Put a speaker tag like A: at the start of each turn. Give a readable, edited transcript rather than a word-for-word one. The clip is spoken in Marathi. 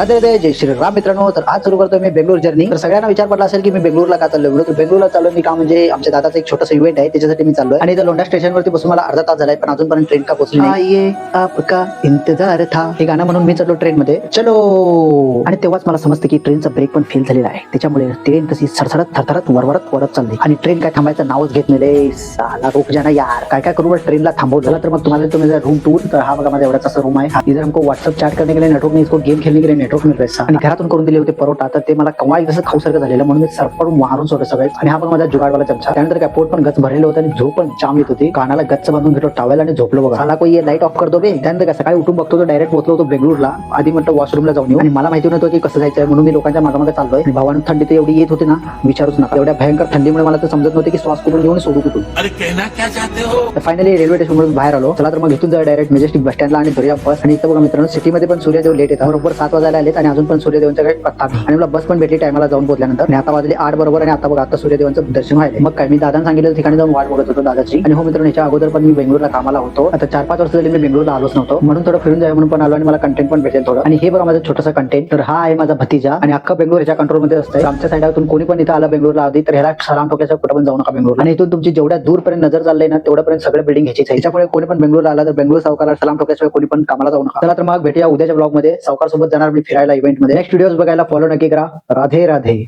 A: राधे राधे, जय श्रीराम मित्रांनो. तर आज सुरू करतोय मी बेंगलोर जर्नी. तर सगळ्यांना विचार पडला असेल की मी बेंगलोरला का चाललोय. तर बेंगलोरला चाललोय मी का म्हणजे आमच्या दादाचं एक छोटंसं इव्हेंट आहे, त्याच्यासाठी मी चाललोय. आणि इथं लोंढा स्टेशनवरती बसून मला अर्धा तास झालाय, पण अजूनपर्यंत ट्रेन का पोहोचली नाही. आइये आपका इंतजार था, हे गाणं म्हणून मी चाललो ट्रेन मध्ये. चलो. आणि तेव्हाच मला समजतं की ट्रेनचा ब्रेक पण फेल झालेला आहे. त्याच्यामुळे ट्रेन कशी सरसरत थरथरत वरवरत वरत चालली आणि ट्रेन काय थांबायचं नावच घेत नाही रे. साला रुक जाना यार. काय काय करू ट्रेनला थांबवलं. झाला तर मग तुम्हाला तुम्ही रूम टूर. तर हा बघा माझा एवढाच असा रूम आहे. इधर हमको व्हाट्सअप चॅट करने के लिए नेटवर्क नहीं, इसको गेम खेलने के लिए नेटवर्क मिल रहा है. आणि घरातून करून दिले होते परोटा, तर ते मला कवाई जसं खाऊसारखं झालेलं म्हणून मी सरपडून मारून सोडलं सगळं. आणि हा पण माझा जुगाडवाला चमचा. त्यानंतर काय पोट पण गच भरलेलं होतं आणि झोप पण जाम येत होती. कानाला गच्च बांधून घेतलो टॉवेल आणि झोपलो बघा. साला कोई लाईट ऑफ कर दो बे. त्यानंतर काय सकाळी उठून बघतो तो डायरेक्ट पोहोचलो होतो बेंगळूरला. आधी म्हटलं वॉशरूमला जाऊन येऊ, आणि मला माहिती नव्हतं की कसं जायचं म्हणून मी लोकांच्या मागे चाललोय. भावानं थंडी तर एवढी येत होती ना, विचारूच नका. एवढ्या भयंकर थंडीमुळे मला तर समजत नव्हते की श्वास कुठून घेऊन सोडू कुठून. फायनली रेल्वे स्टेशन मधून बाहेर आलो. चला तर मग इथून जाऊ डायरेक्ट मेजेस्टिक बस स्टँडला आणि धरूया बस. आणि इथं बघा मित्रांनो, सिटीमध्ये पण सूर्यदेव लेट येतात. बरोबर 7 वाजायला आलेत आणि अजून पण सूर्यदेवांचा काही पत्ता नाही. आणि मला बस पण भेटली टायमाला जाऊन पोहोचल्यानंतर. आणि आता वाजले 8 बरोबर. आणि आता बघा आता सूर्यदेवांचं दर्शन व्हायला. मग काय मी दादांना सांगितलं ठिकाणी जाऊन वाट बघत होतो दादाची. आणि हो मित्रांनो, याच्या अगोदर पण मी बेंगळूरला कामाला होतो. आता 4-5 वर्ष झाली मी बेंगळूरला आलोच नव्हतो, म्हणून थोडं फिरून जाऊया म्हणून पण आलो आणि मला कंटेंट पण भेटेल थोडं. आणि हे बघा माझं छोटंसं कंटेंट. तर हा आहे माझा भतीजा आणि अख्खा बेंगळूर याच्या कंट्रोलमध्ये असतं. आमच्या साईडातून कोणी पण इथं आलं बेंगळूरला आधी तर ह्याला सलाम ठोकायचं, कुठं पण जाऊ नका बेंगळूर. आणि इथून तुमची जेवढ्या दूरपर्यंत नजर चाललंय ना, तेवढ्यापर्यंत सगळे बिल्डिंग घ्यायची. त्याच्यामुळे कोणी पण बेंगळूरला आला तर बेंगळूर सावकारला सलाम ठोकायशिवाय कोणी पण कामाला जाऊ नका. चला तर मग भेटूया उद्याच्या ब्लॉग मध्ये. सावकार सोबत जाणार मी फिरायला इव्हेंट मध्ये. नेक्स्ट व्हिडिओज बघायला फॉलो नक्की करा. राधे राधे.